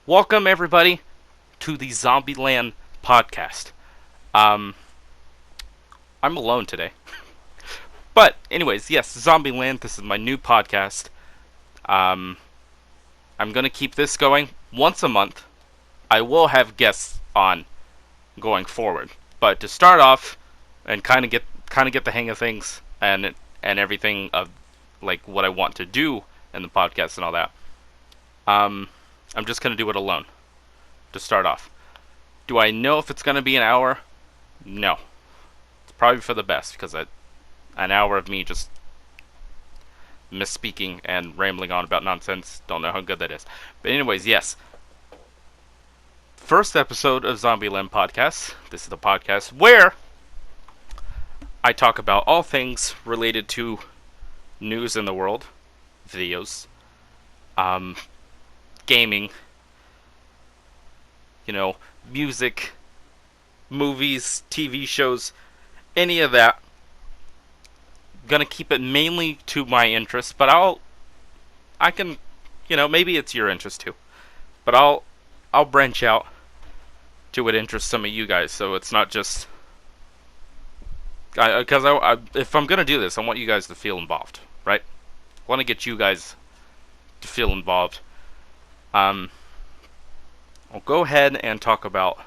Welcome everybody to the Zombieland Podcast. Um, I'm alone today. But anyways, yes, Zombieland, this is my new podcast. Um, I'm going to keep this going once a month. I will have guests on going forward. But to start off and kind of get the hang of things and everything of like what I want to do in the podcast and all that. I'm just going to do it alone to start off. Do I know if it's going to be an hour? No. It's probably for the best because an hour of me just misspeaking and rambling on about nonsense, don't know how good that is. But anyways, yes. First episode of Zombieland Podcast. This is the podcast where I talk about all things related to news in the world, videos, gaming, music, movies, TV shows, any of that. Gonna keep it mainly to my interest, but I can, maybe it's your interest too. But I'll branch out to what interests some of you guys, so it's not just because if I'm gonna do this, I want you guys to feel involved, right? I want to get you guys to feel involved. I'll go ahead and talk about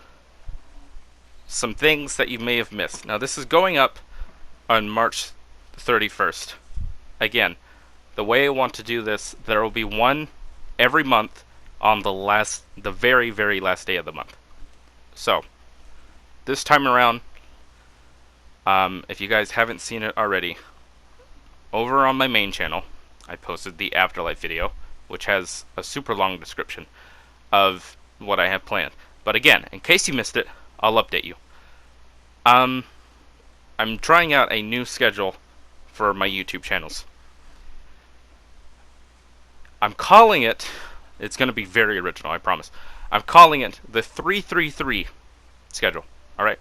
some things that you may have missed. Now, this is going up on March 31st. Again, the way I want to do this, there will be one every month on the very, very last day of the month. So, this time around, if you guys haven't seen it already, over on my main channel, I posted the Afterlife video, which has a super long description of what I have planned. But again, in case you missed it, I'll update you. I'm trying out a new schedule for my YouTube channels. I'm calling it, it's going to be very original, I promise. I'm calling it the 333 schedule. Alright?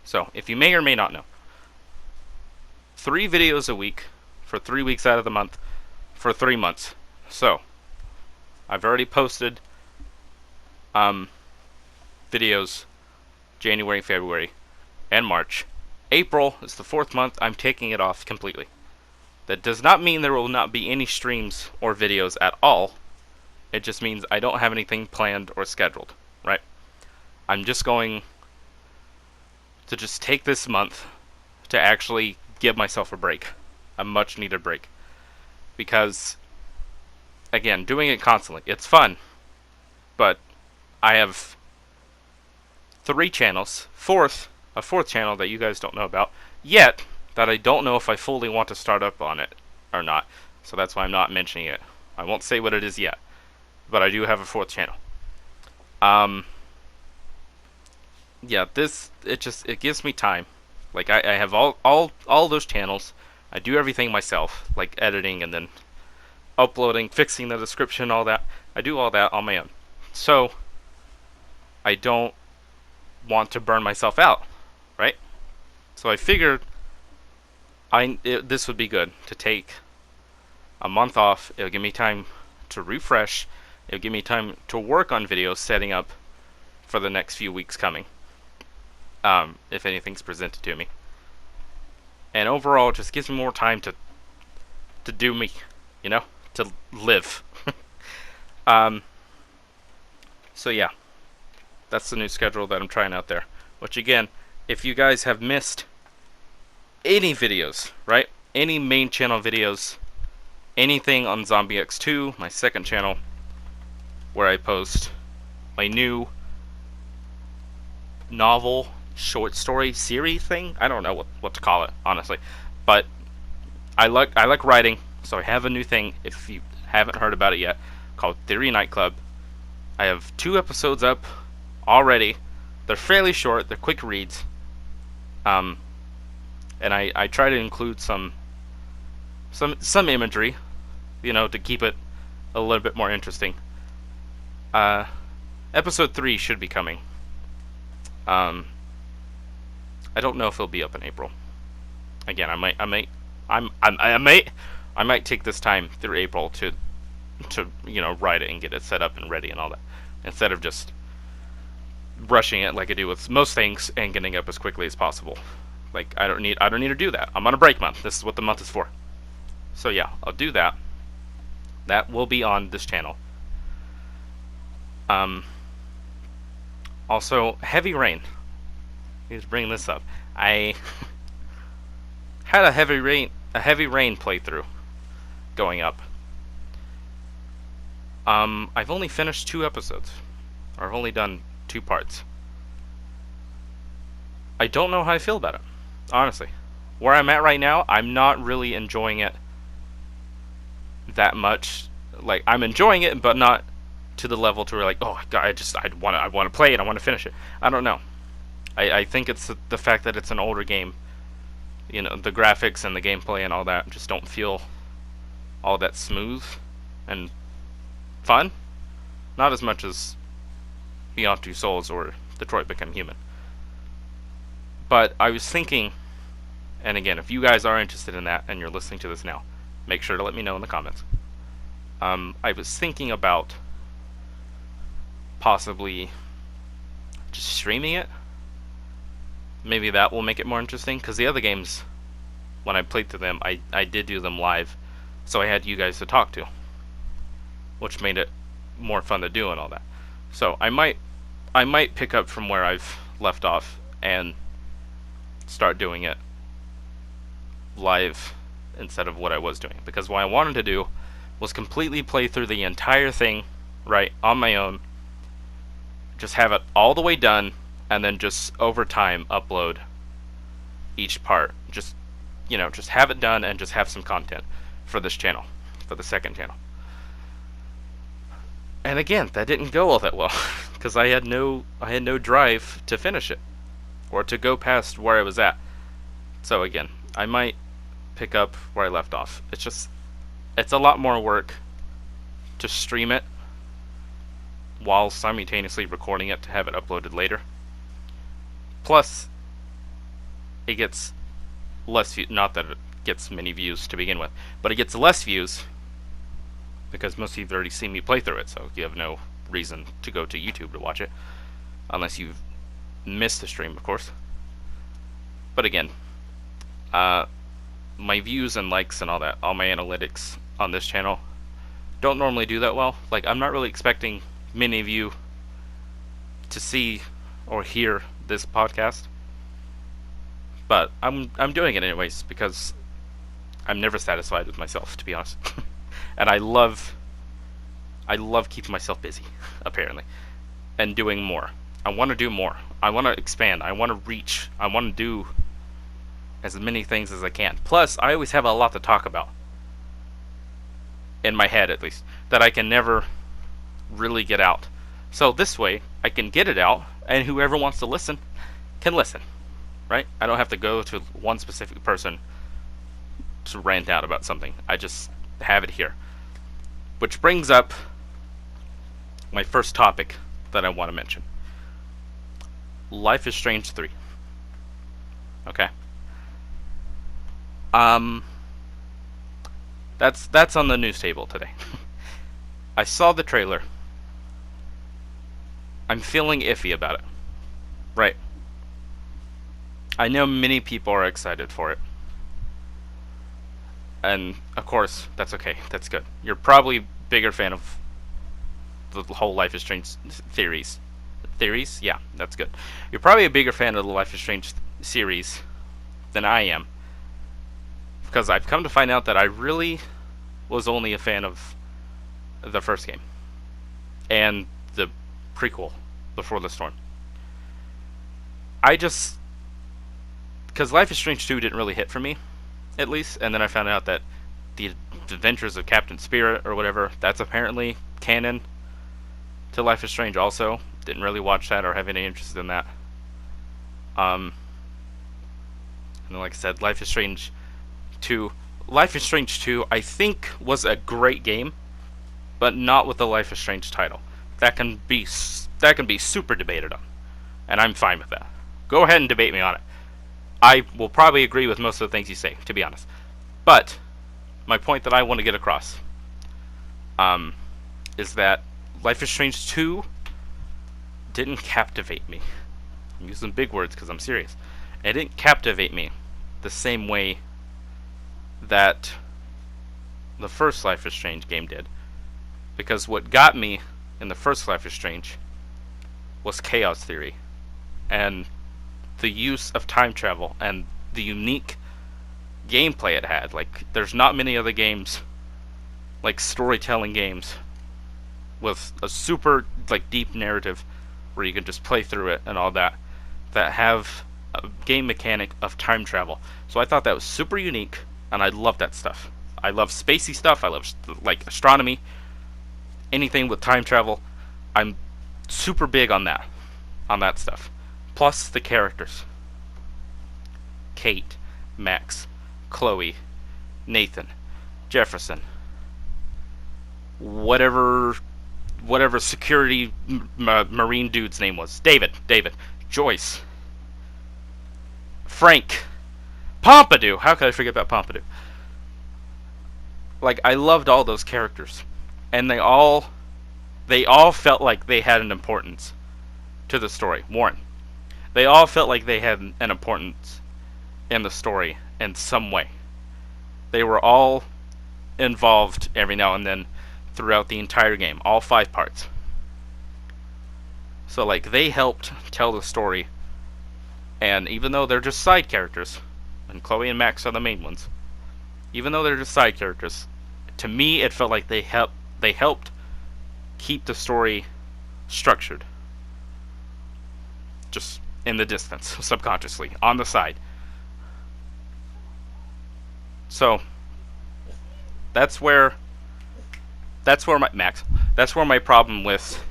So, if you may or may not know, 3 videos a week for 3 weeks out of the month for 3 months. So, I've already posted videos January, February, and March. April is the 4th month. I'm taking it off completely. That does not mean there will not be any streams or videos at all. It just means I don't have anything planned or scheduled, right? I'm just going to just take this month to actually give myself a break. A much needed break. Because, again, doing it constantly, it's fun. But I have 3 channels, a fourth channel that you guys don't know about yet, that I don't know if I fully want to start up on it or not. So that's why I'm not mentioning it. I won't say what it is yet, but I do have a 4th channel. Yeah, it gives me time. Like I have all those channels. I do everything myself, like editing and then uploading, fixing the description, all that. I do all that on my own. So I don't want to burn myself out, right? So I figured this would be good to take a month off. It'll give me time to refresh. It'll give me time to work on videos setting up for the next few weeks coming, if anything's presented to me. And overall, it just gives me more time to do me, to live. So yeah, that's the new schedule that I'm trying out there. Which again, if you guys have missed any videos, right? Any main channel videos, anything on Zombie X2, my 2nd channel, where I post my new novel short story series thing. I don't know what to call it, honestly. But I like writing, so I have a new thing, if you haven't heard about it yet, called Theory Nightclub. I have 2 episodes up already. They're fairly short, they're quick reads. And I try to include some imagery, to keep it a little bit more interesting. Episode 3 should be coming. I don't know if it'll be up in April. Again, I might take this time through April to to write it and get it set up and ready and all that, instead of just rushing it like I do with most things and getting up as quickly as possible. Like I don't need to do that. I'm on a break month. This is what the month is for. So yeah, I'll do that. That will be on this channel. Also, heavy rain. He's bringing this up. I had a heavy rain playthrough going up. I've only finished 2 episodes. Or I've only done 2 parts. I don't know how I feel about it, honestly. Where I'm at right now, I'm not really enjoying it that much. Like, I'm enjoying it, but not to the level to where, like, oh god, I want to play it, I want to finish it. I don't know. I think it's the fact that it's an older game. The graphics and the gameplay and all that just don't feel all that smooth and fun. Not as much as Beyond Two Souls or Detroit Become Human. But I was thinking, and again, if you guys are interested in that and you're listening to this now, make sure to let me know in the comments. I was thinking about possibly just streaming it. Maybe that will make it more interesting, because the other games, when I played through them, I did do them live, so I had you guys to talk to, which made it more fun to do and all that. So I might pick up from where I've left off and start doing it live instead of what I was doing, because what I wanted to do was completely play through the entire thing right on my own, just have it all the way done, and then just over time upload each part. Just have it done and just have some content for this channel, for the second channel. And again, that didn't go all that well because I had no drive to finish it or to go past where I was at. So again, I might pick up where I left off. It's a lot more work to stream it while simultaneously recording it to have it uploaded later. Plus, it gets less views. Not that it gets many views to begin with, but it gets less views because most of you have already seen me play through it, so you have no reason to go to YouTube to watch it, unless you've missed the stream, of course. But again, my views and likes and all that, all my analytics on this channel don't normally do that well. Like, I'm not really expecting many of you to see or hear this podcast, but I'm doing it anyways because I'm never satisfied with myself, to be honest. And I love keeping myself busy, apparently, and doing more. I want to do more. I want to expand. I want to reach. I want to do as many things as I can. Plus, I always have a lot to talk about, in my head at least, that I can never really get out. So this way, I can get it out, and whoever wants to listen can listen, right? I don't have to go to one specific person to rant out about something. I just have it here. Which brings up my first topic that I want to mention. Life is Strange 3. Okay. That's on the news table today. I saw the trailer. I'm feeling iffy about it. Right. I know many people are excited for it. And, of course, that's okay. That's good. You're probably a bigger fan of the whole Life is Strange theories. Theories? Yeah, that's good. You're probably a bigger fan of the Life is Strange series than I am. Because I've come to find out that I really was only a fan of the first game. And the prequel, Before the Storm. Because Life is Strange 2 didn't really hit for me, at least, and then I found out that the Adventures of Captain Spirit, or whatever, that's apparently canon to Life is Strange also. Didn't really watch that or have any interest in that. And then, like I said, Life is Strange 2. Life is Strange 2, I think, was a great game, but not with the Life is Strange title. That can be super debated on, and I'm fine with that. Go ahead and debate me on it. I will probably agree with most of the things you say, to be honest. But my point that I want to get across, is that Life is Strange 2 didn't captivate me. I'm using big words because I'm serious. It didn't captivate me the same way that the first Life is Strange game did. Because what got me in the first Life is Strange was chaos theory and the use of time travel and the unique gameplay it had. Like, there's not many other games, like storytelling games, with a super like deep narrative where you can just play through it and all that, that have a game mechanic of time travel. So I thought that was super unique, and I love that stuff. I love spacey stuff. I love like astronomy, anything with time travel. I'm super big on that stuff. Plus the characters: Kate, Max, Chloe, Nathan, Jefferson, whatever security marine dude's name was, David, Joyce, Frank, Pompidou. How could I forget about Pompidou? Like, I loved all those characters, and they all felt like they had an importance to the story. Warren, they all felt like they had an importance in the story in some way. They were all involved every now and then throughout the entire game, all 5 parts. So like, they helped tell the story, and even though they're just side characters, and Chloe and Max are the main ones, even though they're just side characters, to me it felt like they helped keep the story structured, just in the distance, subconsciously, on the side. So that's where my problem with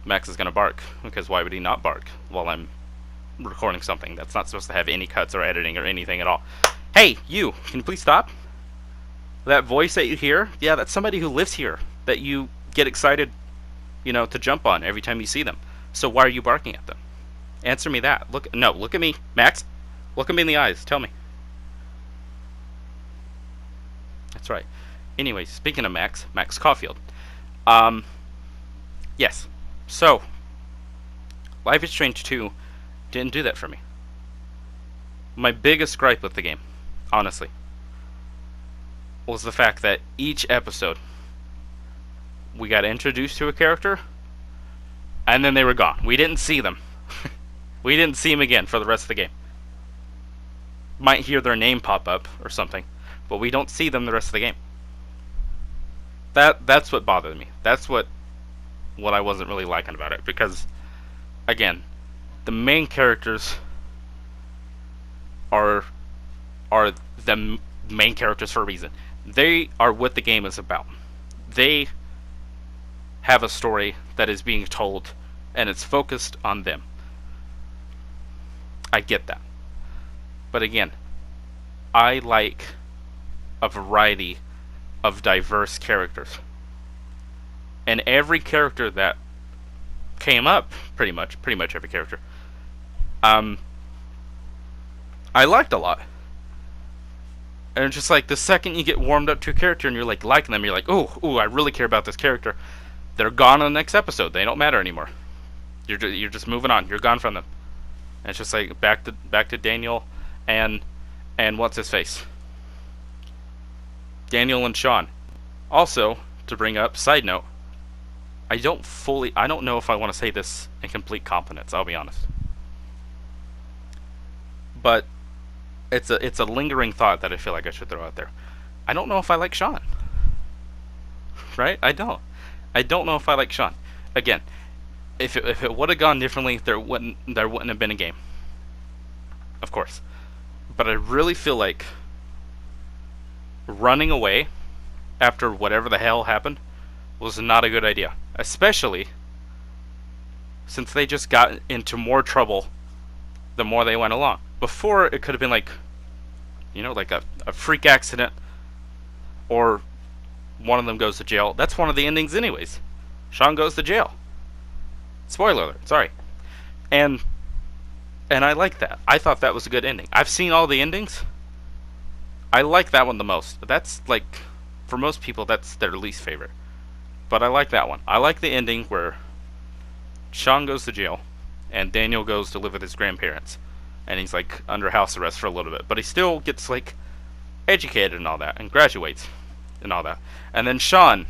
Max is gonna bark, because why would he not bark while I'm recording something that's not supposed to have any cuts or editing or anything at all? Hey, you, can you please stop? That voice that you hear, yeah, that's somebody who lives here that you get excited, to jump on every time you see them. So why are you barking at them? Answer me that. Look at me, Max. Look at me in the eyes. Tell me. That's right. Anyway, speaking of Max Caulfield. Yes. So, Life is Strange 2 didn't do that for me. My biggest gripe with the game, honestly, was the fact that each episode we got introduced to a character, and then they were gone. We didn't see them. We didn't see them again for the rest of the game. Might hear their name pop up or something, but we don't see them the rest of the game. That's what bothered me. That's what I wasn't really liking about it, because again, the main characters are the main characters for a reason. They are what the game is about. They have a story that is being told, and it's focused on them. I get that. But again, I like a variety of diverse characters. And every character that came up, pretty much every character, I liked a lot. And it's just like, the second you get warmed up to a character and you're like liking them, you're like, ooh, I really care about this character, they're gone on the next episode. They don't matter anymore. You're just moving on. You're gone from them. And it's just like back to Daniel and what's his face? Daniel and Sean. Also, to bring up, side note, I don't know if I want to say this in complete confidence, I'll be honest. But it's a lingering thought that I feel like I should throw out there. I don't know if I like Sean. Right? I don't know if I like Sean. Again, if it would have gone differently, there wouldn't have been a game. Of course. But I really feel like running away after whatever the hell happened was not a good idea. Especially since they just got into more trouble the more they went along. Before, it could have been like, like a freak accident, or one of them goes to jail. That's one of the endings anyways. Sean goes to jail. Spoiler alert, sorry. And I like that. I thought that was a good ending. I've seen all the endings. I like that one the most. That's for most people, that's their least favorite. But I like that one. I like the ending where Sean goes to jail, and Daniel goes to live with his grandparents, and he's like under house arrest for a little bit, but he still gets like educated and all that, and graduates and all that. And then Sean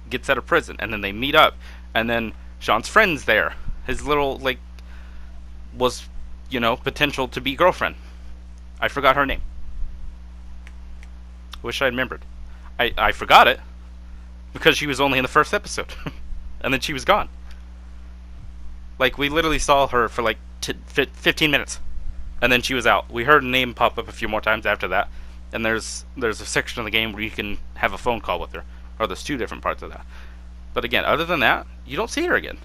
gets out of prison, and then they meet up, and then Sean's friend's there. His little like was, potential to be girlfriend. I forgot her name. Wish I remembered. I forgot it because she was only in the first episode, and then she was gone. Like, we literally saw her for like 15 minutes, and then she was out. We heard her name pop up a few more times after that, and there's a section of the game where you can have a phone call with her, or there's 2 different parts of that. But again, other than that, you don't see her again.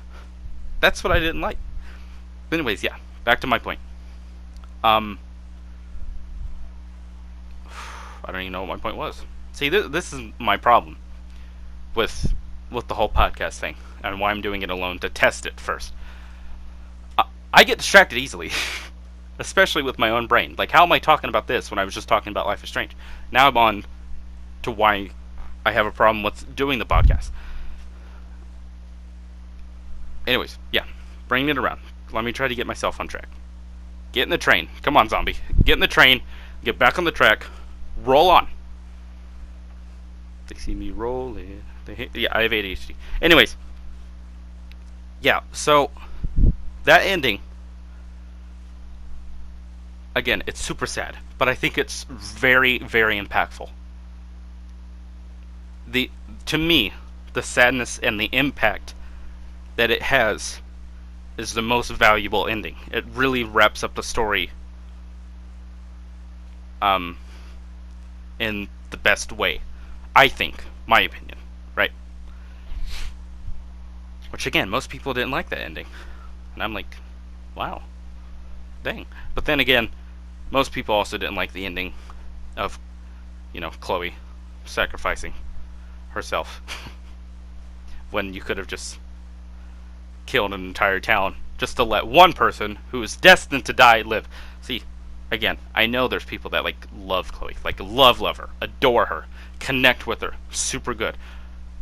That's what I didn't like. But anyways, yeah, back to my point. I don't even know what my point was. See, this is my problem with the whole podcast thing, and why I'm doing it alone, to test it first. I get distracted easily, especially with my own brain. Like, how am I talking about this when I was just talking about Life is Strange? Now I'm on to why I have a problem with doing the podcast. Anyways, yeah, bringing it around. Let me try to get myself on track. Get in the train. Come on, zombie. Get in the train. Get back on the track. Roll on. They see me rolling. Yeah, I have ADHD. Anyways. Yeah, so that ending, again, it's super sad, but I think it's very, very impactful. To me, the sadness and the impact that it has is the most valuable ending. It really wraps up the story in the best way, I think, my opinion, right? Which, again, most people didn't like that ending, and I'm like, wow, dang. But then again, most people also didn't like the ending of, Chloe sacrificing herself when you could have just killed an entire town just to let one person who is destined to die live. See, again, I know there's people that love Chloe, love her, adore her, connect with her, super good,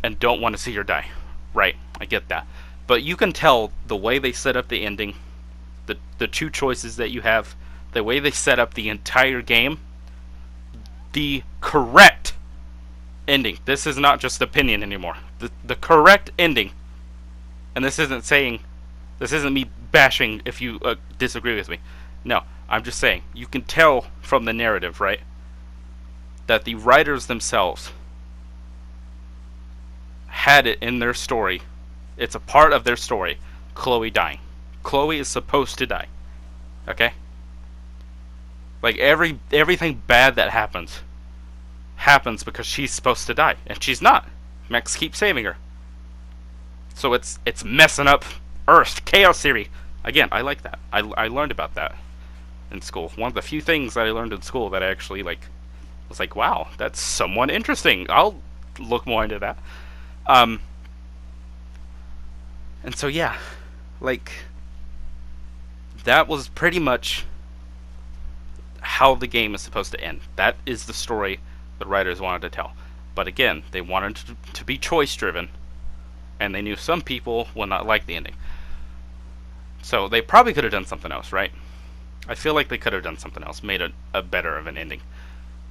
and don't want to see her die. Right, I get that. But you can tell the way they set up the ending, the 2 choices that you have, the way they set up the entire game, the correct ending. This is not just opinion anymore. The correct ending, and this isn't me bashing if you disagree with me. No, I'm just saying, you can tell from the narrative, right, that the writers themselves had it in their story. It's a part of their story, Chloe dying. Chloe is supposed to die. Okay? Like, everything bad that happens because she's supposed to die, and she's not. Max keeps saving her. So it's messing up Earth, chaos theory. Again, I like that. I learned about that in school. One of the few things that I learned in school that I actually was like, wow, that's somewhat interesting. I'll look more into that. And so yeah, that was pretty much how the game is supposed to end. That is the story the writers wanted to tell. But again, they wanted to be choice driven, and they knew some people will not like the ending. So they probably could have done something else, right? I feel like they could have done something else, made a better of an ending.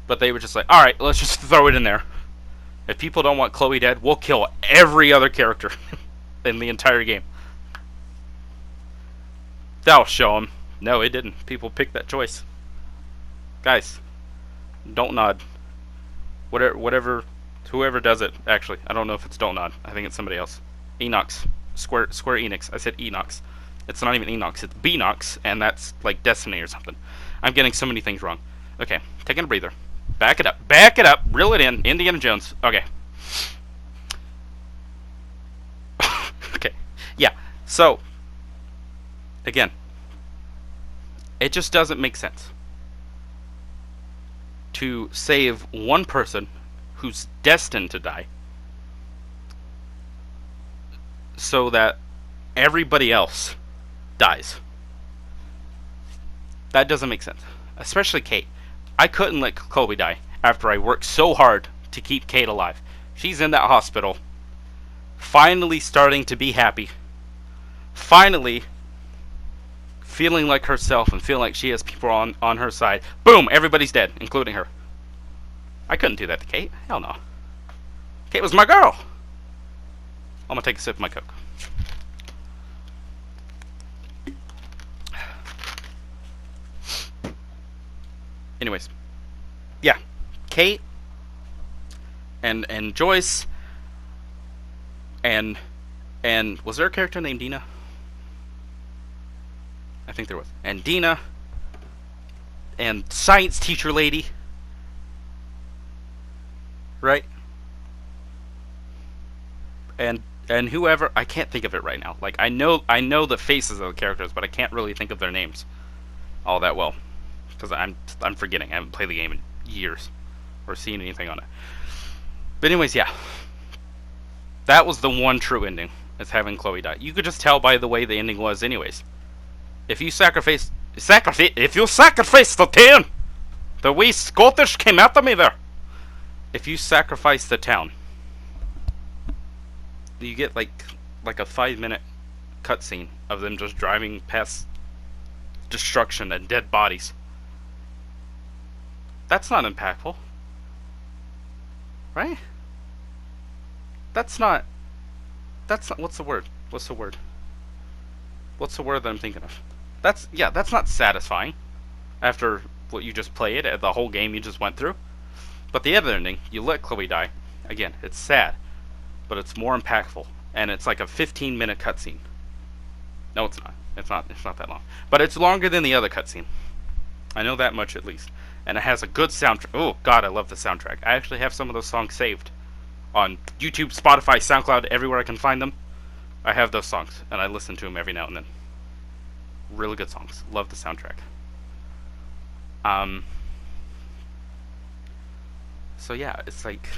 But they were just like, alright, let's just throw it in there. If people don't want Chloe dead, we'll kill every other character in the entire game. That'll show them. No, it didn't. People picked that choice. Guys, don't nod. Whatever, whoever does it, actually, I don't know if it's Don't Nod. I think it's somebody else. Enox. Square Enix. I said Enox. It's not even Enox, it's Beenox, and that's like Destiny or something. I'm getting so many things wrong. Okay, taking a breather. Back it up, reel it in, Indiana Jones. Okay. Okay, yeah, so, again, it just doesn't make sense to save one person who's destined to die so that everybody else dies. That doesn't make sense. Especially Kate. I couldn't let Chloe die after I worked so hard to keep Kate alive. She's in that hospital, finally starting to be happy, finally feeling like herself and feeling like she has people on her side. Boom, everybody's dead, including her. I couldn't do that to Kate. Hell no. Kate was my girl. I'm gonna take a sip of my Coke. Anyways, yeah, Kate and Joyce and was there a character named Dina? I think there was. And Dina and science teacher lady, right? And whoever, I can't think of it right now. Like I know the faces of the characters, but I can't really think of their names all that well. Because I'm forgetting. I haven't played the game in years or seen anything on it. But anyways, yeah. That was the one true ending, is having Chloe die. You could just tell by the way the ending was anyways. If you sacrifice the town, the wee Scottish came after me there. If you sacrifice the town, you get like a 5-minute cutscene of them just driving past destruction and dead bodies. That's not impactful, right? That's not. What's the word? What's the word that I'm thinking of? That's not satisfying. After what you just played, the whole game you just went through. But the other ending, you let Chloe die. Again, it's sad, but it's more impactful, and it's like a 15-minute cutscene. No, it's not. It's not that long, but it's longer than the other cutscene. I know that much at least. And it has a good soundtrack. Oh god, I love the soundtrack. I actually have some of those songs saved on YouTube, Spotify, SoundCloud, everywhere I can find them. I have those songs, and I listen to them every now and then. Really good songs. Love the soundtrack. So yeah, it's like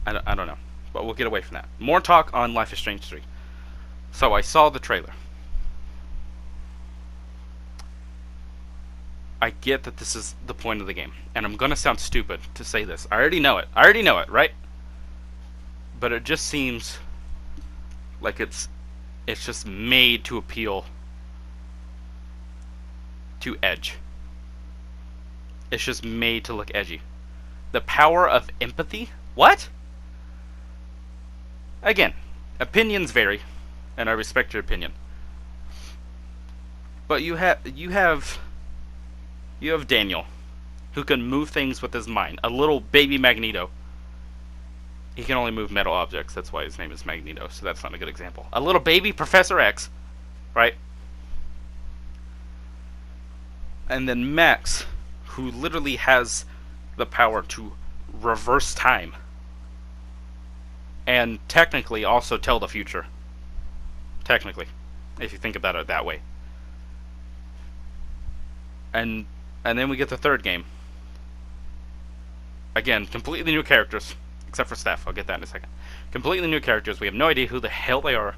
I don't know, but we'll get away from that. More talk on Life is Strange 3. So I saw the trailer. I get that this is the point of the game, and I'm gonna sound stupid to say this. I already know it, right? But it just seems like it's just made to appeal to edge. It's just made to look edgy. The power of empathy? What? Again, opinions vary, and I respect your opinion. But you have Daniel, who can move things with his mind. A little baby Magneto. He can only move metal objects, that's why his name is Magneto, so that's not a good example. A little baby Professor X, right? And then Max, who literally has the power to reverse time. And technically also tell the future. Technically, if you think about it that way. And then we get the third game. Again, completely new characters. Except for Steph, I'll get that in a second. Completely new characters, we have no idea who the hell they are.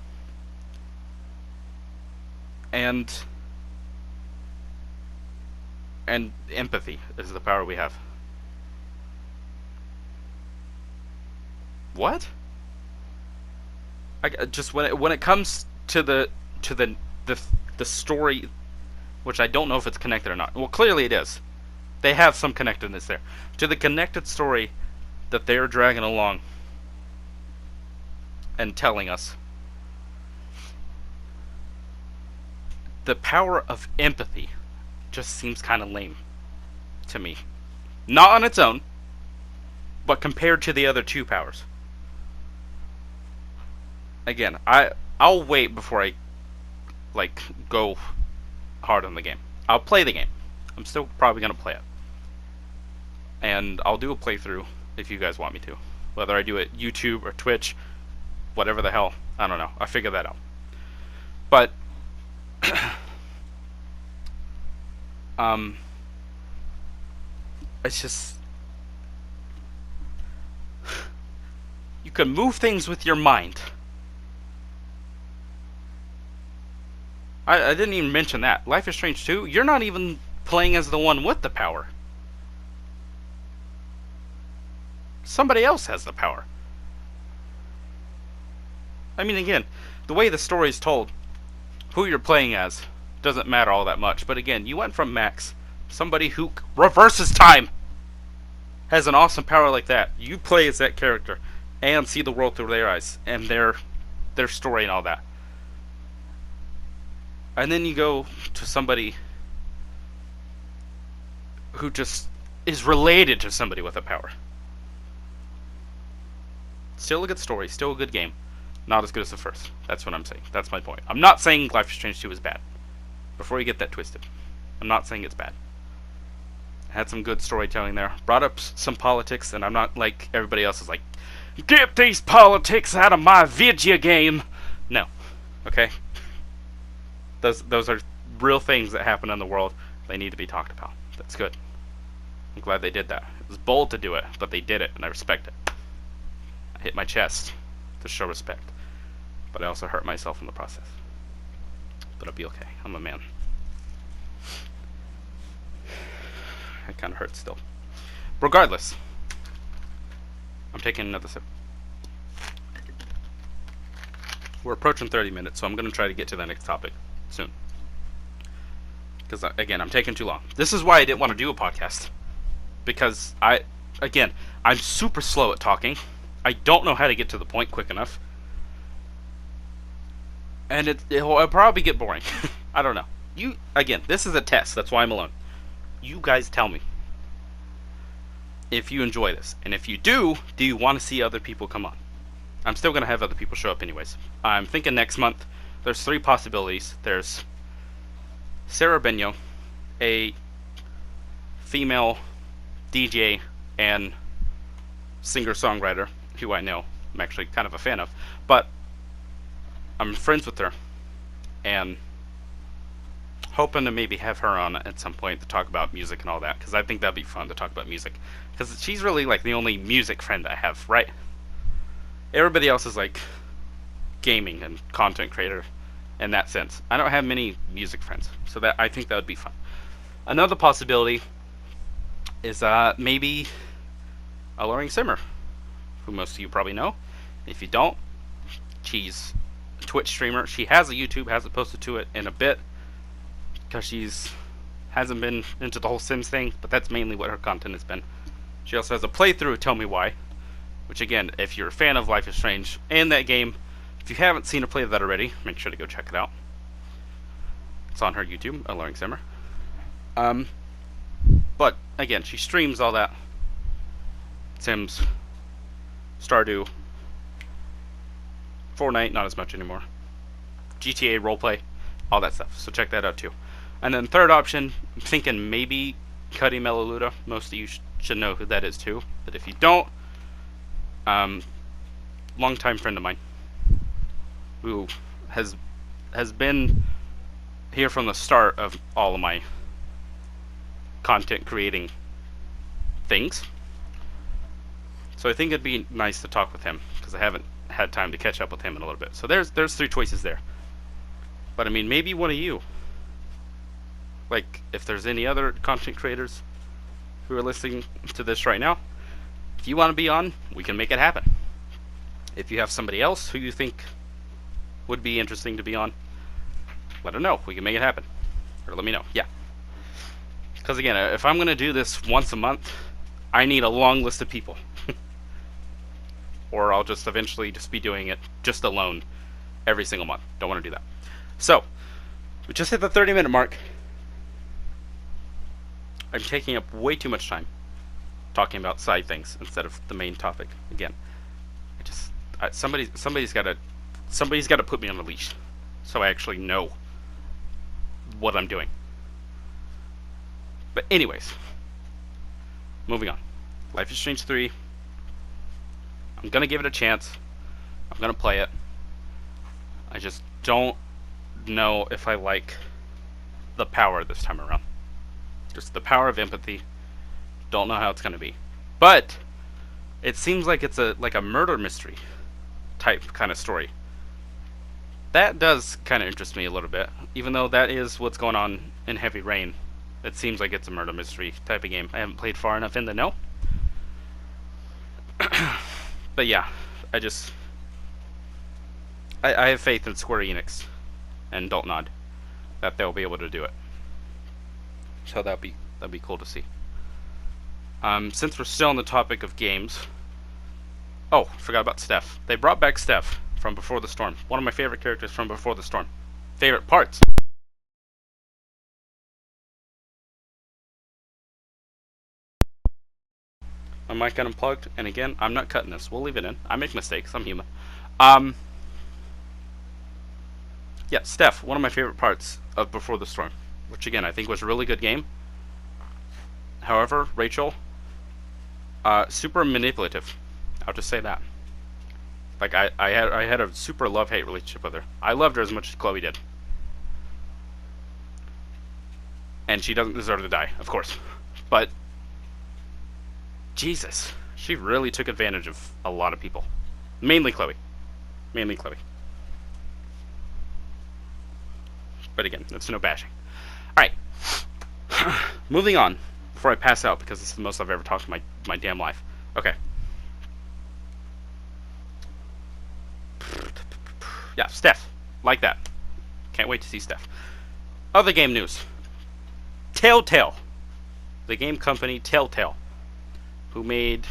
And empathy is the power we have. What? Just when it comes to the story, which I don't know if it's connected or not. Well, clearly it is. They have some connectedness there. To the connected story that they're dragging along and telling us. The power of empathy just seems kind of lame to me. Not on its own, but compared to the other two powers. Again, I'll wait before I go hard on the game. I'll play the game. I'm still probably gonna play it. And I'll do a playthrough if you guys want me to. Whether I do it YouTube or Twitch, whatever the hell, I don't know. I'll figure that out. But it's just you can move things with your mind. I didn't even mention that. Life is Strange 2, you're not even playing as the one with the power. Somebody else has the power. I mean, again, the way the story's told, who you're playing as doesn't matter all that much. But again, you went from Max, somebody who reverses time, has an awesome power like that. You play as that character and see the world through their eyes and their story and all that. And then you go to somebody who just is related to somebody with a power. Still a good story, still a good game. Not as good as the first. That's what I'm saying. That's my point. I'm not saying Life is Strange 2 is bad. Before you get that twisted. I'm not saying it's bad. Had some good storytelling there. Brought up some politics, and I'm not like everybody else is like, get these politics out of my video game. No. Okay? Those are real things that happen in the world. They need to be talked about. That's good. I'm glad they did that. It was bold to do it, but they did it, and I respect it. I hit my chest to show respect. But I also hurt myself in the process. But I'll be okay. I'm a man. It kind of hurts still. Regardless, I'm taking another sip. We're approaching 30 minutes, so I'm going to try to get to the next topic soon. Because, again, I'm taking too long. This is why I didn't want to do a podcast. Because, I'm super slow at talking. I don't know how to get to the point quick enough. And it'll probably get boring. I don't know. This is a test. That's why I'm alone. You guys tell me if you enjoy this. And if you do you want to see other people come on? I'm still going to have other people show up anyways. I'm thinking next month. There's 3 possibilities. There's Sarah Benyo, a female DJ and singer-songwriter who I know. I'm actually kind of a fan of. But I'm friends with her. And hoping to maybe have her on at some point to talk about music and all that, because I think that'd be fun to talk about music, because she's really like the only music friend I have, right? Everybody else is like gaming and content creator in that sense. I don't have many music friends, so that I think that would be fun. Another possibility is maybe Alluring Simmer, who most of you probably know. If you don't, she's a Twitch streamer. She has a YouTube, hasn't posted to it in a bit, because hasn't been into the whole Sims thing, but that's mainly what her content has been. She also has a playthrough, Tell Me Why, which again, if you're a fan of Life is Strange and that game, if you haven't seen her play that already, make sure to go check it out. It's on her YouTube, Alluring Simmer. But again, she streams all that. Sims, Stardew, Fortnite, not as much anymore. GTA roleplay, all that stuff. So check that out too. And then third option, I'm thinking maybe Cuddy Melaleuda. Most of you should know who that is too. But if you don't, longtime friend of mine who has been here from the start of all of my content creating things. So I think it'd be nice to talk with him, because I haven't had time to catch up with him in a little bit. So there's 3 choices there. But I mean, maybe one of you. Like, if there's any other content creators who are listening to this right now, if you want to be on, we can make it happen. If you have somebody else who you think would be interesting to be on, let her know. We can make it happen. Or let me know. Yeah. Because again, if I'm going to do this once a month, I need a long list of people. Or I'll just eventually just be doing it just alone every single month. Don't want to do that. So, we just hit the 30-minute mark. I'm taking up way too much time talking about side things instead of the main topic. Again, somebody's got to put me on a leash so I actually know what I'm doing. But anyways, moving on. Life is Strange 3. I'm gonna give it a chance. I'm gonna play it. I just don't know if I like the power this time around. Just the power of empathy. Don't know how it's gonna be. But it seems like it's like a murder mystery type kind of story. That does kind of interest me a little bit, even though that is what's going on in Heavy Rain. It seems like it's a murder mystery type of game. I haven't played far enough in to know. But yeah, I have faith in Square Enix and Don't Nod that they'll be able to do it. So that'd be cool to see. Since we're still on the topic of games, oh, forgot about Steph. They brought back Steph from Before the Storm. One of my favorite characters from Before the Storm. Favorite parts. My mic got unplugged, and again, I'm not cutting this. We'll leave it in. I make mistakes. I'm human. Um, yeah, Steph, one of my favorite parts of Before the Storm, which again I think was a really good game. However, Rachel, super manipulative. I'll just say that. Like I had a super love-hate relationship with her. I loved her as much as Chloe did, and she doesn't deserve to die, of course. But Jesus, she really took advantage of a lot of people, mainly Chloe, mainly Chloe. But again, that's no bashing. All right, moving on before I pass out because this is the most I've ever talked in my damn life. Okay. Yeah, Steph. Like that. Can't wait to see Steph. Other game news. Telltale. The game company Telltale. Who made...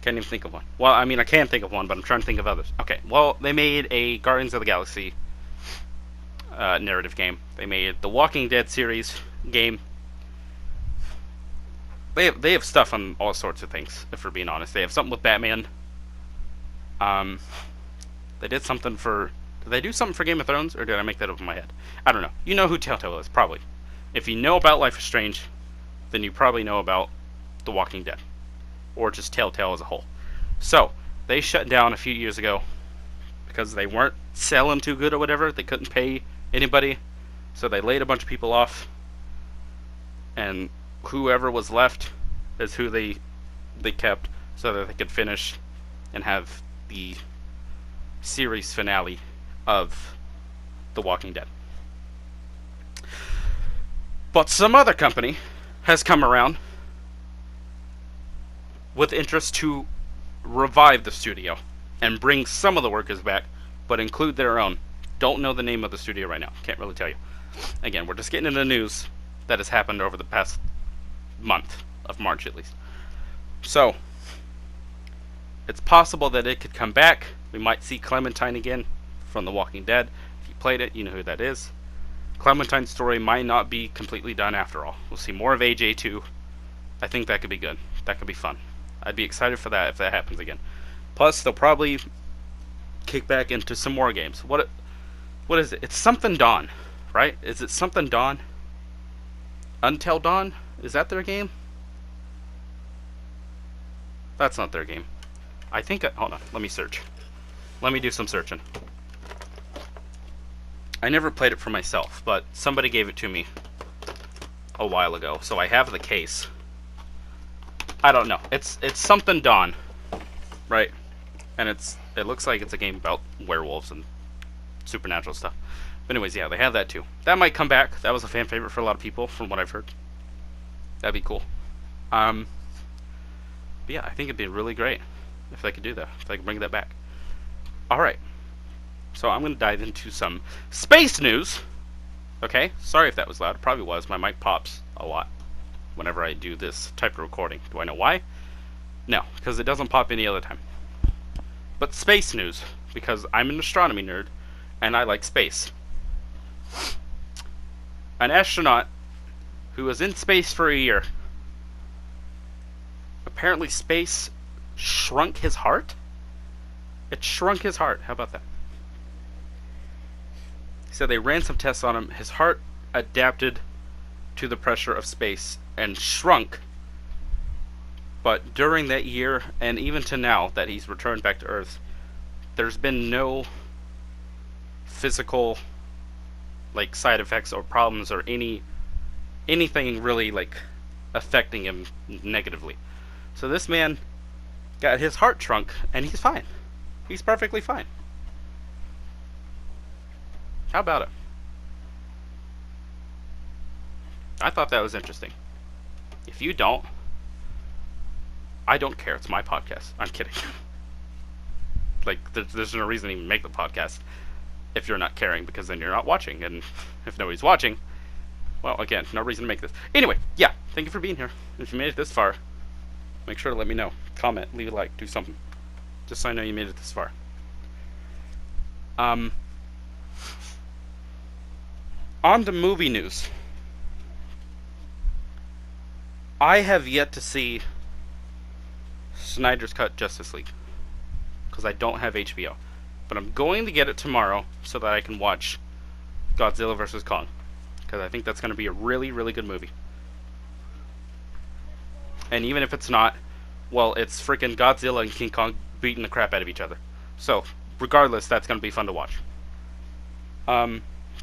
Can't even think of one. Well, I mean, I can think of one, but I'm trying to think of others. Okay, well, they made a Guardians of the Galaxy narrative game. They made the Walking Dead series game. They have stuff on all sorts of things, if we're being honest. They have something with Batman. They did something for... Did they do something for Game of Thrones, or did I make that up in my head? I don't know. You know who Telltale is, probably. If you know about Life is Strange, then you probably know about The Walking Dead. Or just Telltale as a whole. So, they shut down a few years ago because they weren't selling too good or whatever. They couldn't pay anybody. So they laid a bunch of people off. And whoever was left is who they kept so that they could finish and have the series finale of The Walking Dead. But some other company has come around with interest to revive the studio and bring some of the workers back, but include their own. Don't know the name of the studio right now. Can't really tell you. Again, we're just getting into the news that has happened over the past month of March, at least. So, it's possible that it could come back. We might see Clementine again from The Walking Dead. If you played it, you know who that is. Clementine's story might not be completely done after all. We'll see more of AJ too. I think that could be good. That could be fun. I'd be excited for that if that happens again. Plus, they'll probably kick back into some more games. What is it? It's something Dawn, right? Is it something Dawn? Until Dawn? Is that their game? That's not their game. I think... hold on. Let me search. Let me do some searching. I never played it for myself, but somebody gave it to me a while ago, so I have the case. I don't know. It's something Dawn, right? And it looks like it's a game about werewolves and supernatural stuff. But anyways, yeah, they have that too. That might come back. That was a fan favorite for a lot of people, from what I've heard. That'd be cool. But yeah, I think it'd be really great if they could do that. If they could bring that back. All right. So I'm going to dive into some space news. Okay? Sorry if that was loud. It probably was. My mic pops a lot whenever I do this type of recording. Do I know why? No, because it doesn't pop any other time. But space news, because I'm an astronomy nerd, and I like space. An astronaut who was in space for a year. Apparently space shrunk his heart? It shrunk his heart. How about that? He said they ran some tests on him. His heart adapted to the pressure of space and shrunk. But during that year, and even to now that he's returned back to Earth, there's been no physical like side effects or problems or anything really like affecting him negatively. So this man got his heart shrunk and he's fine. He's perfectly fine. How about it? I thought that was interesting. If you don't, I don't care. It's my podcast. I'm kidding. Like, there's no reason to even make the podcast if you're not caring, because then you're not watching. And if nobody's watching, well, again, no reason to make this. Anyway, yeah, thank you for being here. If you made it this far, make sure to let me know. Comment, leave a like, do something. Just so I know you made it this far. On to movie news. I have yet to see Snyder's Cut Justice League, because I don't have HBO. But I'm going to get it tomorrow so that I can watch Godzilla vs. Kong, because I think that's going to be a really, really good movie. And even if it's not, well, it's freaking Godzilla and King Kong beating the crap out of each other. So, regardless, that's going to be fun to watch.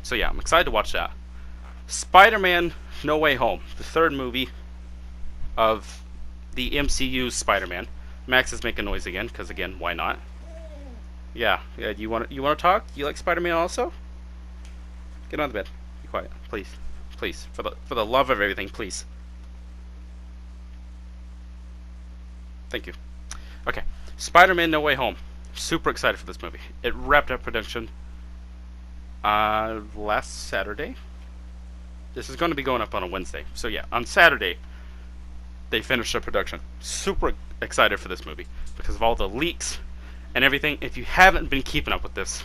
So yeah, I'm excited to watch that. Spider-Man No Way Home, the third movie of the MCU Spider-Man. Max is making noise again, because again, why not? Yeah, you want to talk? You like Spider-Man also? Get on the bed. Be quiet, please. Please, for the love of everything, please. Thank you. Okay, Spider-Man No Way Home. Super excited for this movie. It wrapped up production last Saturday. This is going to be going up on a Wednesday. So yeah, on Saturday, they finished up production. Super excited for this movie because of all the leaks and everything. If you haven't been keeping up with this,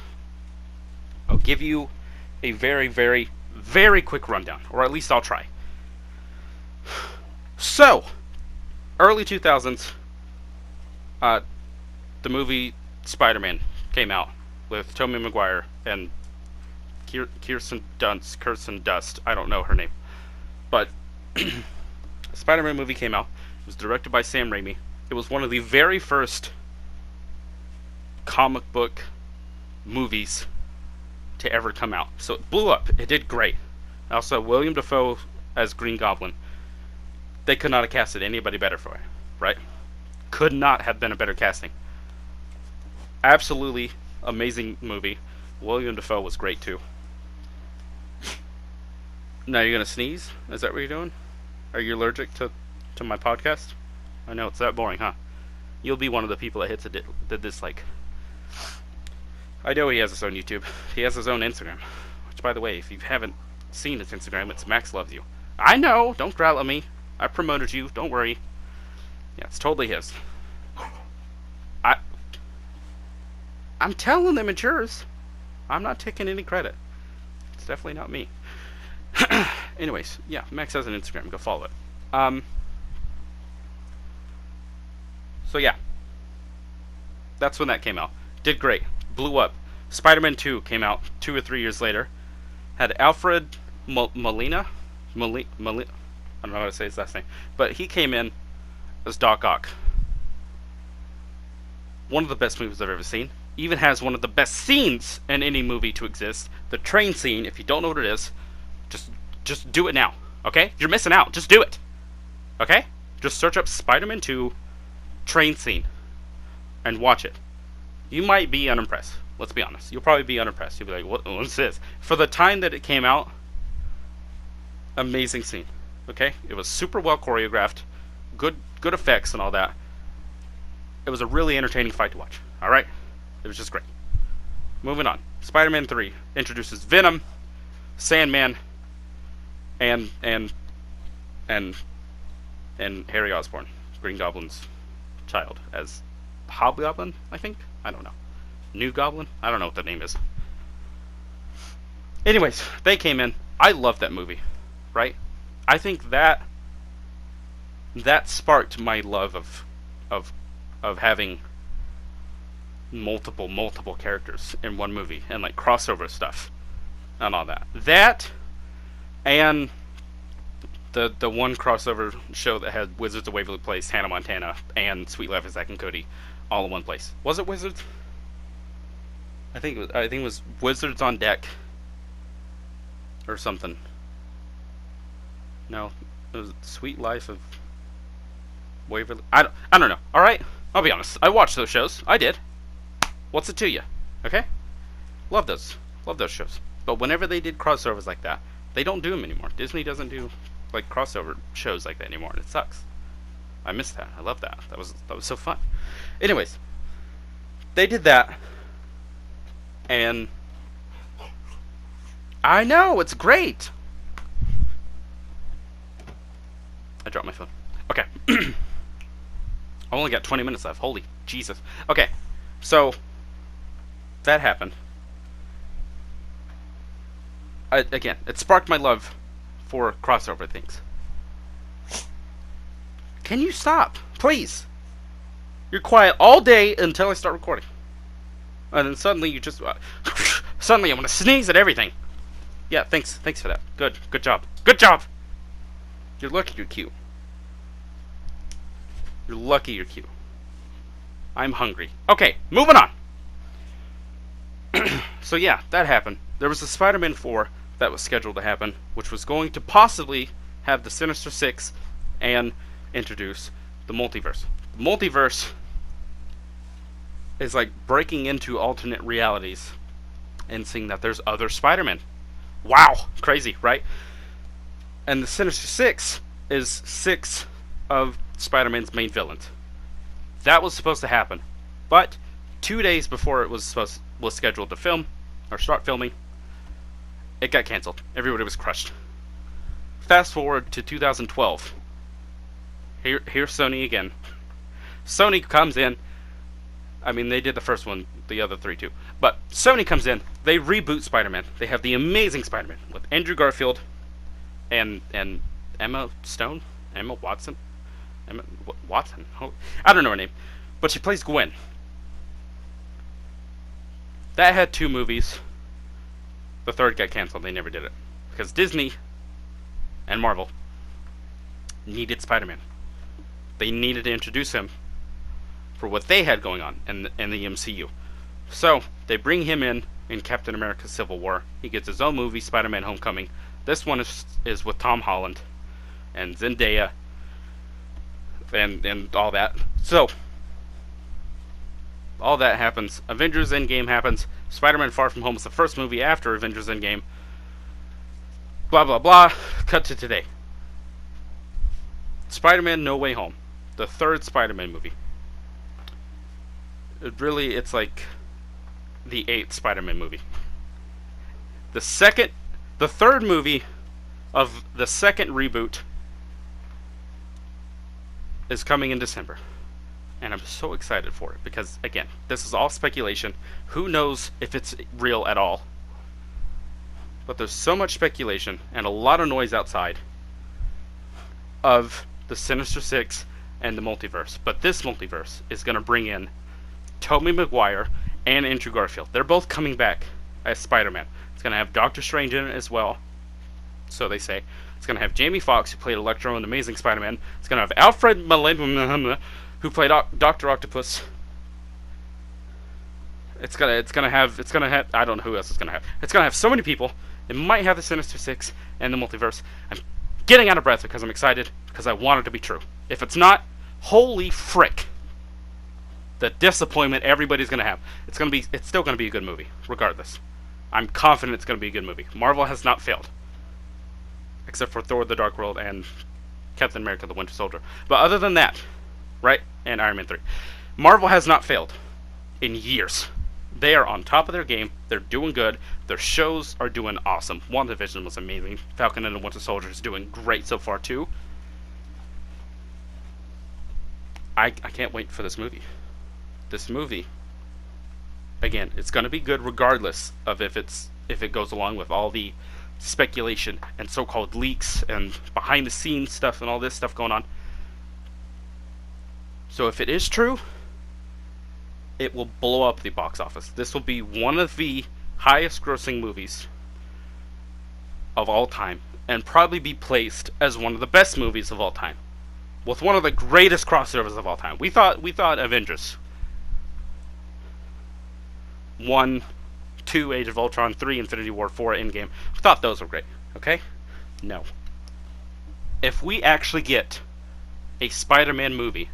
I'll give you a very, very, very quick rundown, or at least I'll try. So, early 2000s, the movie Spider-Man came out with Tobey Maguire and Kirsten Dunst. I don't know her name. But Spider-Man movie came out. It was directed by Sam Raimi. It was one of the very first comic book movies to ever come out. So it blew up. It did great. Also, William Dafoe as Green Goblin. They could not have casted anybody better for it, right? Could not have been a better casting. Absolutely amazing movie. William Dafoe was great too. Now you're gonna sneeze? Is that what you're doing? Are you allergic to my podcast? I know it's that boring, huh? You'll be one of the people that hits the dislike. I know he has his own YouTube. He has his own Instagram. Which, by the way, if you haven't seen his Instagram, it's Max Loves You. I know! Don't growl at me. I promoted you. Don't worry. Yeah, it's totally his. I'm telling them it's yours. I'm not taking any credit. It's definitely not me. Anyways, yeah, Max has an Instagram. Go follow it. So yeah, that's when that came out. Did great. Blew up. Spider-Man 2 came out 2 or 3 years later. Had Alfred Molina. I don't know how to say his last name. But he came in as Doc Ock. One of the best movies I've ever seen. Even has one of the best scenes in any movie to exist. The train scene. If you don't know what it is, just do it now. Okay? You're missing out. Just do it. Okay? Just search up Spider-Man 2 train scene and watch it. You might be unimpressed. Let's be honest. You'll probably be unimpressed. You'll be like, what's this? For the time that it came out, amazing scene. Okay? It was super well choreographed. Good effects and all that. It was a really entertaining fight to watch. Alright? It was just great. Moving on. Spider-Man 3 introduces Venom, Sandman, and Harry Osborn, Green Goblin's child, as Hobgoblin, I think? I don't know. New Goblin? I don't know what the name is. Anyways, they came in. I love that movie, right? I think that sparked my love of having multiple characters in one movie and like crossover stuff and all that. That and the one crossover show that had Wizards of Waverly Place, Hannah Montana, and Sweet Life of Zack and Cody all in one place. Was it Wizards? I think it was Wizards on Deck or something. No, it was Sweet Life of Waverly. I don't know. All right, I'll be honest. I watched those shows. I did. What's it to you? Okay? Love those shows. But whenever they did crossovers like that, they don't do them anymore. Disney doesn't do like crossover shows like that anymore, and it sucks. I missed that. I love that. That was so fun. Anyways, they did that, and I know it's great. I dropped my phone. Okay. I only got 20 minutes left. Holy Jesus. Okay, so that happened. Again, it sparked my love for crossover things. Can you stop, please? You're quiet all day until I start recording, and then suddenly you just suddenly I'm gonna sneeze at everything. Yeah, thanks for that. Good job. You're lucky you're cute. You're lucky you're cute. I'm hungry. Okay, moving on. So yeah, that happened. There was a Spider-Man 4 that was scheduled to happen, which was going to possibly have the Sinister Six and introduce the multiverse. The multiverse is like breaking into alternate realities and seeing that there's other Spider-Man. Wow, crazy, right? And the Sinister Six is 6 of Spider-Man's main villains. That was supposed to happen, but 2 days before it was scheduled to film or start filming, it got canceled. Everybody was crushed. Fast forward to 2012. Here's Sony again. Sony comes in. I mean, they did the first one, the other 3 too. But Sony comes in. They reboot Spider-Man. They have the Amazing Spider-Man with Andrew Garfield and Emma Stone, Emma Watson, Watson. Oh, I don't know her name, but she plays Gwen. That had 2 movies. The third got canceled. They never did it because Disney and Marvel needed Spider-Man. They needed to introduce him for what they had going on in the MCU. So they bring him in Captain America: Civil War. He gets his own movie, Spider-Man: Homecoming. This one is with Tom Holland and Zendaya and all that. So all that happens. Avengers Endgame happens. Spider-Man: Far From Home is the first movie after Avengers Endgame. Blah blah blah. Cut to today. Spider-Man: No Way Home, the third Spider-Man movie. It's like the 8th Spider-Man movie. The third movie of the second reboot is coming in December. And I'm so excited for it because, again, this is all speculation. Who knows if it's real at all? But there's so much speculation and a lot of noise outside of the Sinister Six and the multiverse. But this multiverse is going to bring in Tobey Maguire and Andrew Garfield. They're both coming back as Spider-Man. It's going to have Doctor Strange in it as well, so they say. It's going to have Jamie Foxx, who played Electro in Amazing Spider-Man. It's going to have Alfred Molina, who played Dr. Octopus. It's gonna have I don't know who else it's gonna have. It's gonna have so many people. It might have the Sinister Six and the multiverse. I'm getting out of breath because I'm excited because I want it to be true. If it's not, holy frick. The disappointment everybody's gonna have. It's still gonna be a good movie, regardless. I'm confident it's gonna be a good movie. Marvel has not failed. Except for Thor: The Dark World and Captain America: The Winter Soldier. But other than that, right? And Iron Man 3. Marvel has not failed in years. They are on top of their game. They're doing good. Their shows are doing awesome. WandaVision was amazing. Falcon and the Winter Soldier is doing great so far too. I can't wait for this movie. This movie, again, it's going to be good regardless of if it goes along with all the speculation and so-called leaks and behind-the-scenes stuff and all this stuff going on. So if it is true, it will blow up the box office. This will be one of the highest-grossing movies of all time, and probably be placed as one of the best movies of all time, with one of the greatest crossovers of all time. We thought Avengers 1, 2, Age of Ultron, 3, Infinity War, 4, Endgame. We thought those were great. Okay? No. If we actually get a Spider-Man movie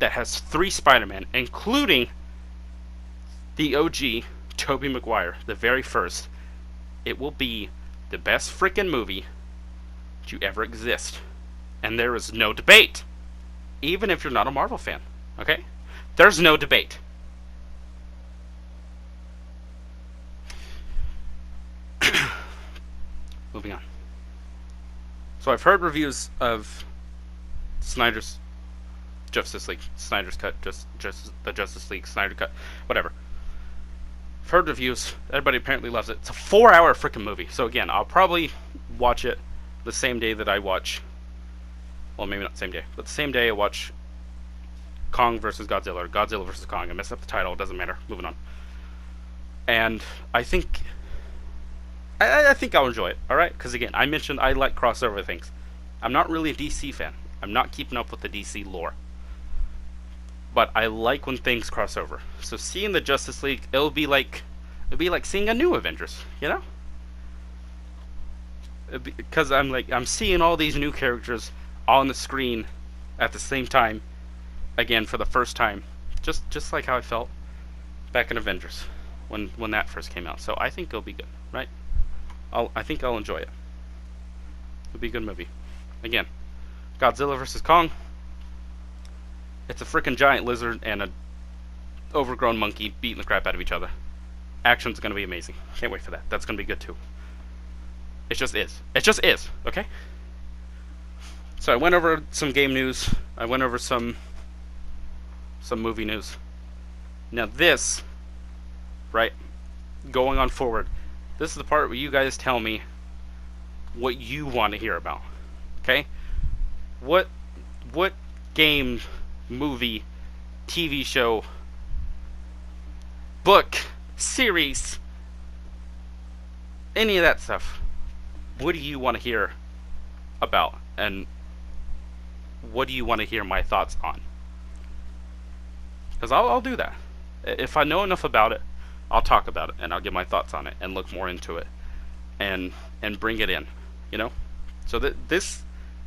that has 3 Spider-Man, including the OG Tobey Maguire, the very first, it will be the best freaking movie to ever exist. And there is no debate. even if you're not a Marvel fan. Okay? There's no debate. Moving on. So I've heard reviews of Snyder's Justice League, Snyder's Cut, just the Justice League Snyder Cut, whatever. I've heard reviews. Everybody apparently loves it. It's a 4-hour freaking movie. So again, I'll probably watch it the same day that I watch. Well, maybe not the same day, but the same day I watch Kong versus Godzilla, or Godzilla versus Kong. I messed up the title. It doesn't matter. Moving on. And I think I'll enjoy it. All right, because again, I mentioned I like crossover things. I'm not really a DC fan. I'm not keeping up with the DC lore. But I like when things cross over. So seeing the Justice League, it'll be like seeing a new Avengers, you know? Because I'm seeing all these new characters on the screen at the same time, again for the first time, just like how I felt back in Avengers when that first came out. So I think it'll be good, right? I think I'll enjoy it. It'll be a good movie. Again, Godzilla vs. Kong. It's a freaking giant lizard and a overgrown monkey beating the crap out of each other. Action's gonna be amazing. Can't wait for that. That's gonna be good too. It just is. It just is. Okay. So I went over some game news. I went over some movie news. Now this, right, going on forward, this is the part where you guys tell me what you want to hear about. Okay? What game, movie, TV show, book, series, any of that stuff, what do you want to hear about? And what do you want to hear my thoughts on? Because I'll do that. If I know enough about it, I'll talk about it, and I'll give my thoughts on it, and look more into it, and bring it in, you know? So this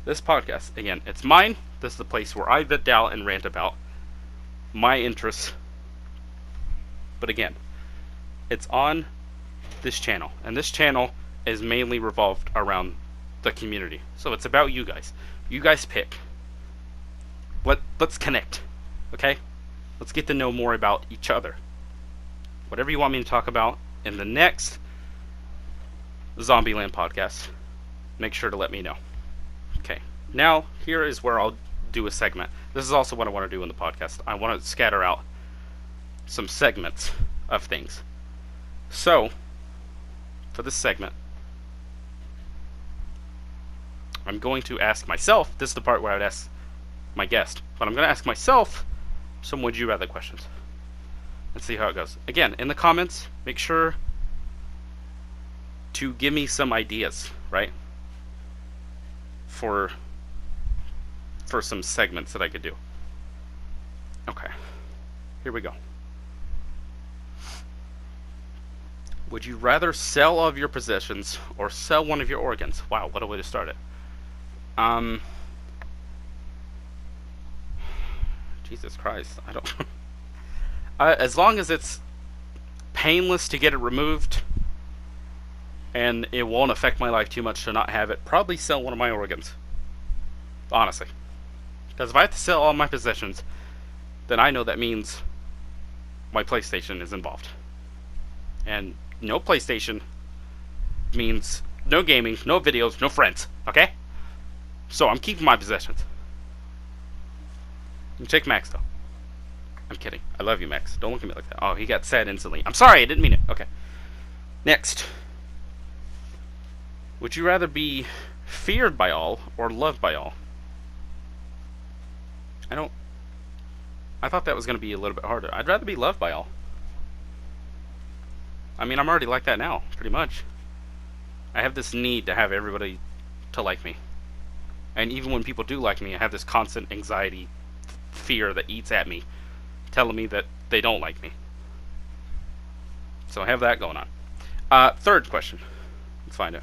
podcast, again, it's mine. This is the place where I vent out and rant about my interests. But again, it's on this channel, and this channel is mainly revolved around the community. So it's about you guys. You guys pick. Let's connect, okay? Let's get to know more about each other. Whatever you want me to talk about in the next Zombieland podcast, make sure to let me know. Okay, now here is where I'll do a segment. This is also what I want to do in the podcast. I want to scatter out some segments of things. So, for this segment, I'm going to ask myself, this is the part where I would ask my guest, but I'm going to ask myself some would you rather questions. Let's see how it goes. Again, in the comments, make sure to give me some ideas, right? For some segments that I could do. Okay. Here we go. Would you rather sell all of your possessions or sell one of your organs? Wow, what a way to start it. Jesus Christ, I don't... as long as it's painless to get it removed, and it won't affect my life too much to not have it, probably sell one of my organs. Honestly. Because if I have to sell all my possessions, then I know that means my PlayStation is involved. And no PlayStation means no gaming, no videos, no friends, okay? So I'm keeping my possessions. You take Max, though. I'm kidding. I love you, Max. Don't look at me like that. Oh, he got sad instantly. I'm sorry, I didn't mean it. Okay. Next. Would you rather be feared by all or loved by all? I thought that was going to be a little bit harder. I'd rather be loved by all. I mean, I'm already like that now, pretty much. I have this need to have everybody to like me. And even when people do like me, I have this constant anxiety, fear that eats at me, telling me that they don't like me. So I have that going on. Third question. Let's find it.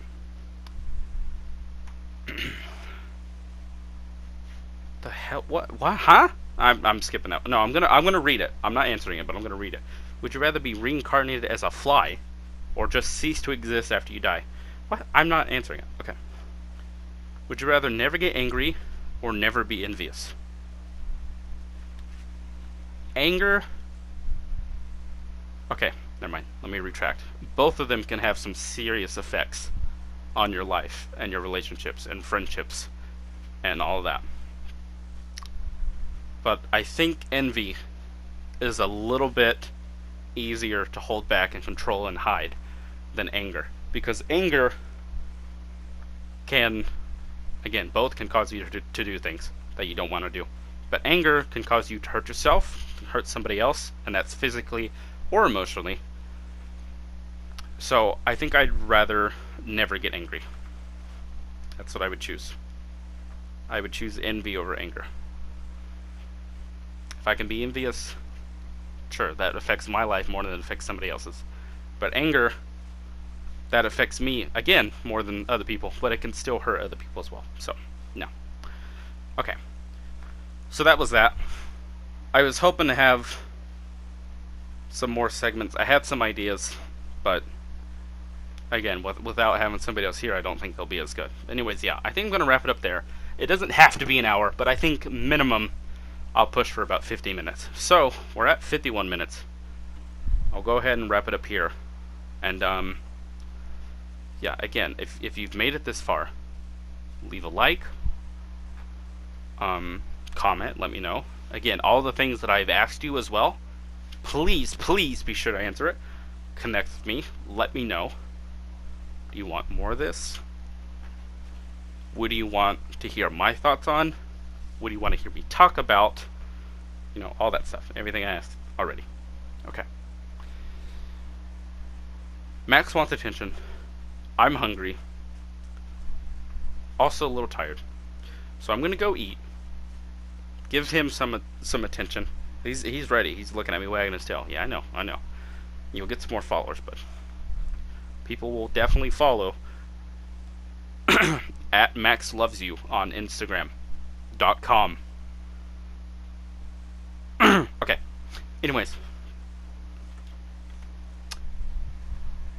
The hell? What? Huh? I'm skipping that. No, I'm gonna read it. I'm not answering it, but I'm gonna read it. Would you rather be reincarnated as a fly, or just cease to exist after you die? What? I'm not answering it. Okay. Would you rather never get angry, or never be envious? Anger. Okay, never mind. Let me retract. Both of them can have some serious effects on your life and your relationships and friendships and all of that. But I think envy is a little bit easier to hold back and control and hide than anger. Because anger can, again, both can cause you to do things that you don't want to do. But anger can cause you to hurt yourself, hurt somebody else, and that's physically or emotionally. So I think I'd rather never get angry. That's what I would choose. I would choose envy over anger. If I can be envious, sure, that affects my life more than it affects somebody else's. But anger, that affects me, again, more than other people, but it can still hurt other people as well. So, no. Okay. So that was that. I was hoping to have some more segments. I had some ideas, but again, without having somebody else here, I don't think they'll be as good. Anyways, yeah, I think I'm going to wrap it up there. It doesn't have to be an hour, but I think minimum I'll push for about 50 minutes. So, we're at 51 minutes. I'll go ahead and wrap it up here. And, yeah, again, if you've made it this far, leave a like, comment, let me know. Again, all the things that I've asked you as well, please be sure to answer it. Connect with me, let me know. Do you want more of this? What do you want to hear my thoughts on? What do you want to hear me talk about? You know, all that stuff. Everything I asked already. Okay. Max wants attention. I'm hungry. Also a little tired. So I'm going to go eat. Give him some attention. He's ready. He's looking at me wagging his tail. Yeah, I know. You'll get some more followers, but people will definitely follow at Max Loves You on Instagram.com. Okay. Anyways,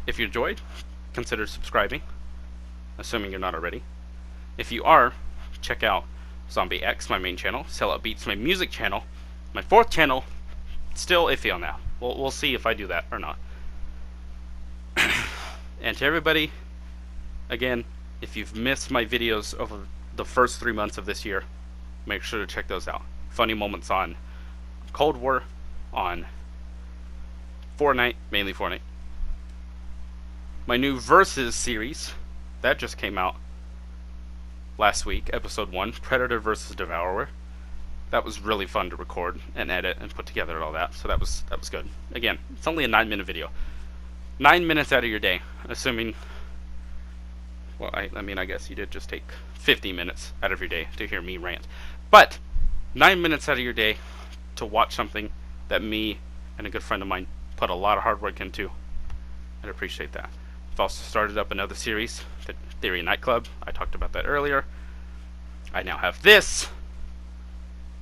if you enjoyed, consider subscribing, assuming you're not already. If you are, check out Zombie X, my main channel, Sellout Beats, my music channel, my fourth channel. Still iffy on that. We'll see if I do that or not. And to everybody, again, if you've missed my videos over the first 3 months of this year, make sure to check those out. Funny moments on Cold War, on Fortnite, mainly Fortnite. My new Versus series, that just came out last week, episode 1, Predator vs. Devourer. That was really fun to record and edit and put together and all that, so that was good. Again, it's only a 9-minute video. 9 minutes out of your day, assuming, well, I mean, I guess you did just take 50 minutes out of your day to hear me rant. But 9 minutes out of your day to watch something that me and a good friend of mine put a lot of hard work into. I'd appreciate that. I've also started up another series, the Theory Nightclub. I talked about that earlier. I now have this.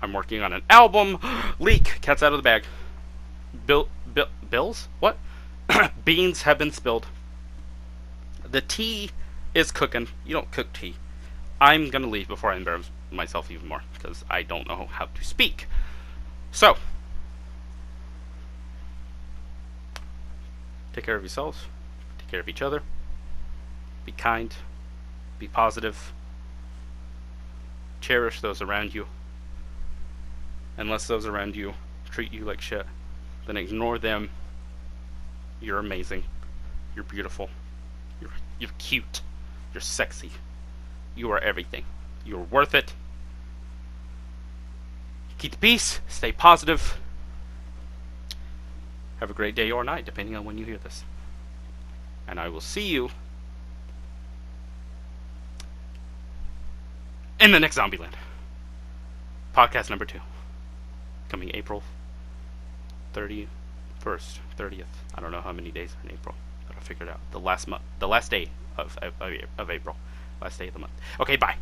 I'm working on an album. Leak. Cat's out of the bag. Bills? What? Beans have been spilled. The tea is cooking. You don't cook tea. I'm going to leave before I embarrass myself even more, because I don't know how to speak. So, take care of yourselves. Take care of each other. Be kind. Be positive. Cherish those around you. Unless those around you treat you like shit, then ignore them. You're amazing. You're beautiful. You're cute. You're sexy. You are everything. You're worth it. Keep the peace. Stay positive. Have a great day or night, depending on when you hear this. And I will see you in the next Zombieland. Podcast number 2. Coming April 31st, 30th. I don't know how many days are in April, but I'll figure it out. The last day of April. Last day of the month. Okay, bye.